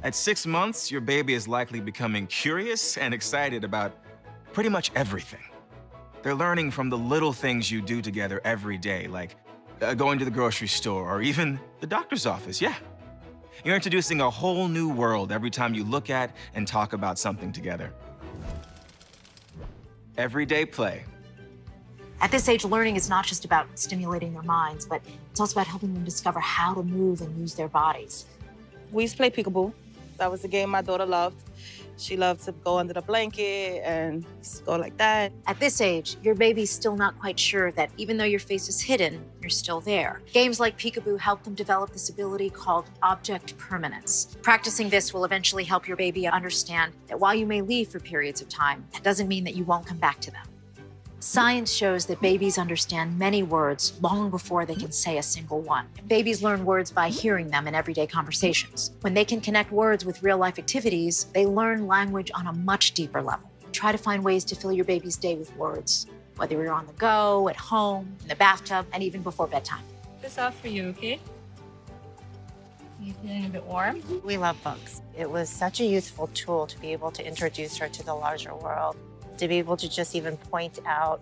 At 6 months, your baby is likely becoming curious and excited about pretty much everything. They're learning from the little things you do together every day, like going to the grocery store or even the doctor's office, yeah. You're introducing a whole new world every time you look at and talk about something together. Everyday play. At this age, learning is not just about stimulating their minds, but it's also about helping them discover how to move and use their bodies. We used to play peekaboo. That was the game my daughter loved. She loved to go under the blanket and go like that. At this age, your baby's still not quite sure that even though your face is hidden, you're still there. Games like peekaboo help them develop this ability called object permanence. Practicing this will eventually help your baby understand that while you may leave for periods of time, that doesn't mean that you won't come back to them. Science shows that babies understand many words long before they can say a single one. Babies learn words by hearing them in everyday conversations. When they can connect words with real-life activities, they learn language on a much deeper level. Try to find ways to fill your baby's day with words, whether you're on the go, at home, in the bathtub, and even before bedtime. This off for you, okay? You feeling a bit warm? We love books. It was such a useful tool to be able to introduce her to the larger world, to be able to just even point out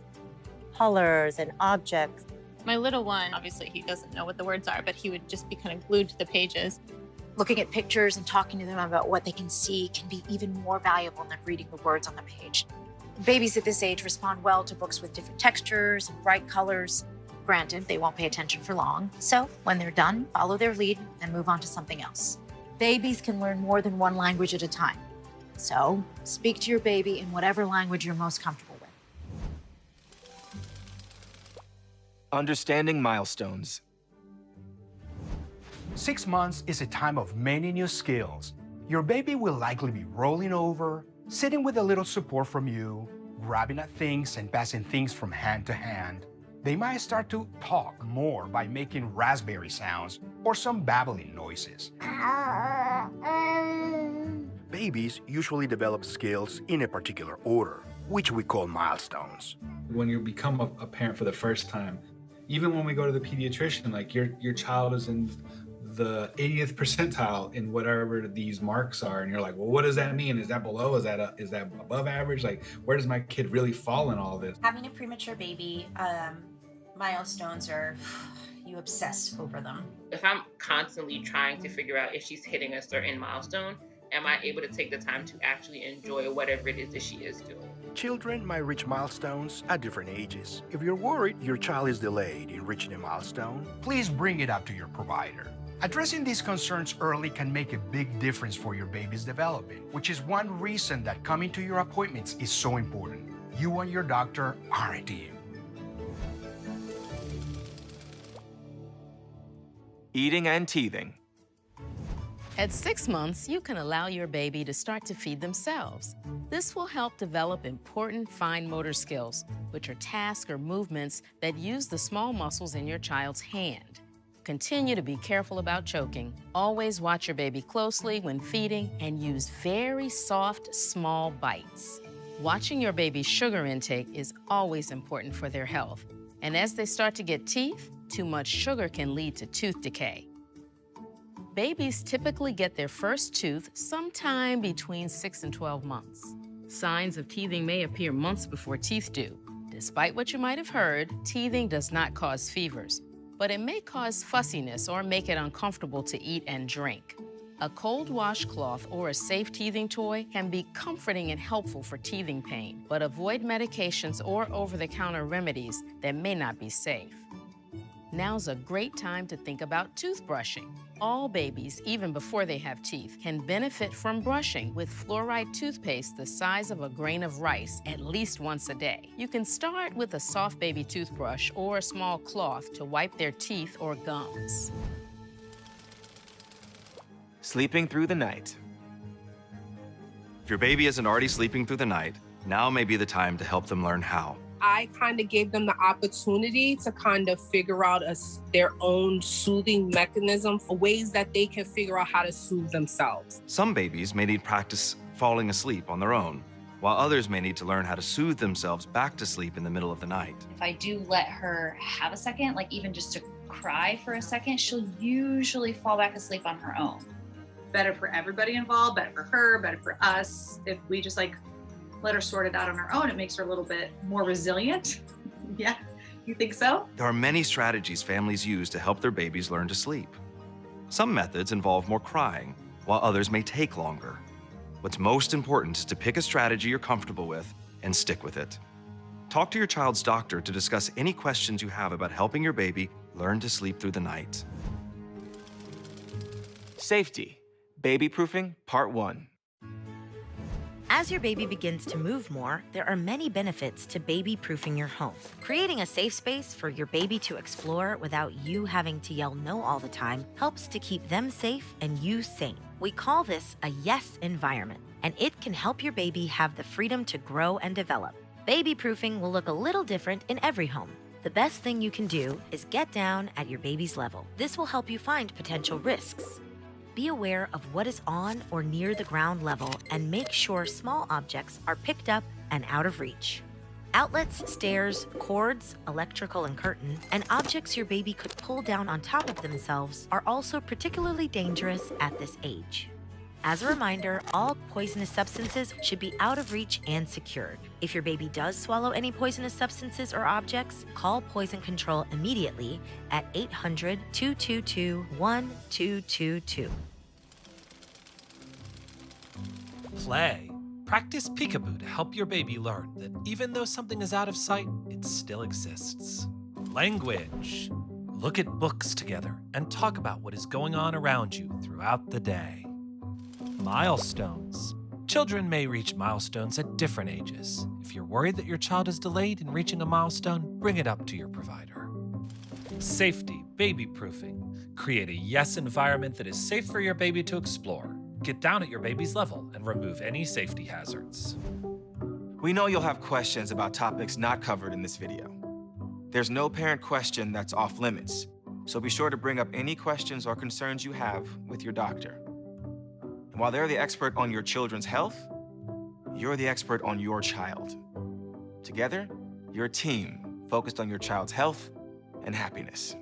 colors and objects. My little one, obviously he doesn't know what the words are, but he would just be kind of glued to the pages. Looking at pictures and talking to them about what they can see can be even more valuable than reading the words on the page. Babies at this age respond well to books with different textures and bright colors. Granted, they won't pay attention for long, so when they're done, follow their lead and move on to something else. Babies can learn more than one language at a time. So, speak to your baby in whatever language you're most comfortable with. Understanding milestones. 6 months is a time of many new skills. Your baby will likely be rolling over, sitting with a little support from you, grabbing at things and passing things from hand to hand. They might start to talk more by making raspberry sounds or some babbling noises. Babies usually develop skills in a particular order, which we call milestones. When you become a parent for the first time, even when we go to the pediatrician, like your child is in the 80th percentile in whatever these marks are, and you're like, well, what does that mean? Is that below? Is that above average? Like, where does my kid really fall in all this? Having a premature baby, milestones are, you obsess over them. If I'm constantly trying to figure out if she's hitting a certain milestone, am I able to take the time to actually enjoy whatever it is that she is doing? Children might reach milestones at different ages. If you're worried your child is delayed in reaching a milestone, Please bring it up to your provider. Addressing these concerns early can make a big difference for your baby's development, which is one reason that coming to your appointments is so important. You and your doctor are a team. Eating and teething. At 6 months, you can allow your baby to start to feed themselves. This will help develop important fine motor skills, which are tasks or movements that use the small muscles in your child's hand. Continue to be careful about choking. Always watch your baby closely when feeding and use very soft, small bites. Watching your baby's sugar intake is always important for their health. And as they start to get teeth, too much sugar can lead to tooth decay. Babies typically get their first tooth sometime between 6 and 12 months. Signs of teething may appear months before teeth do. Despite what you might have heard, teething does not cause fevers, but it may cause fussiness or make it uncomfortable to eat and drink. A cold washcloth or a safe teething toy can be comforting and helpful for teething pain, but avoid medications or over-the-counter remedies that may not be safe. Now's a great time to think about toothbrushing. All babies, even before they have teeth, can benefit from brushing with fluoride toothpaste the size of a grain of rice at least once a day. You can start with a soft baby toothbrush or a small cloth to wipe their teeth or gums. Sleeping through the night. If your baby isn't already sleeping through the night, now may be the time to help them learn how. I kind of gave them the opportunity to kind of figure out their own soothing mechanism, ways that they can figure out how to soothe themselves. Some babies may need practice falling asleep on their own, while others may need to learn how to soothe themselves back to sleep in the middle of the night. If I do let her have a second, like even just to cry for a second, she'll usually fall back asleep on her own. better for everybody involved, better for her, better for us. If we just like let her sort it out on her own, it makes her a little bit more resilient. Yeah, you think so? There are many strategies families use to help their babies learn to sleep. Some methods involve more crying, while others may take longer. What's most important is to pick a strategy you're comfortable with and stick with it. Talk to your child's doctor to discuss any questions you have about helping your baby learn to sleep through the night. Safety. Babyproofing, Part 1. As your baby begins to move more, there are many benefits to baby-proofing your home. Creating a safe space for your baby to explore without you having to yell no all the time helps to keep them safe and you sane. We call this a yes environment, and it can help your baby have the freedom to grow and develop. Baby-proofing will look a little different in every home. The best thing you can do is get down at your baby's level. This will help you find potential risks. Be aware of what is on or near the ground level and make sure small objects are picked up and out of reach. Outlets, stairs, cords, electrical and curtain, and objects your baby could pull down on top of themselves are also particularly dangerous at this age. As a reminder, all poisonous substances should be out of reach and secured. If your baby does swallow any poisonous substances or objects, call Poison Control immediately at 800-222-1222. Play. Practice peekaboo to help your baby learn that even though something is out of sight, it still exists. Language. Look at books together and talk about what is going on around you throughout the day. Milestones. Children may reach milestones at different ages. If you're worried that your child is delayed in reaching a milestone, bring it up to your provider. Safety, baby-proofing. Create a yes environment that is safe for your baby to explore. Get down at your baby's level and remove any safety hazards. We know you'll have questions about topics not covered in this video. There's no parent question that's off limits, so be sure to bring up any questions or concerns you have with your doctor. And while they're the expert on your children's health, you're the expert on your child. Together, you're a team focused on your child's health and happiness.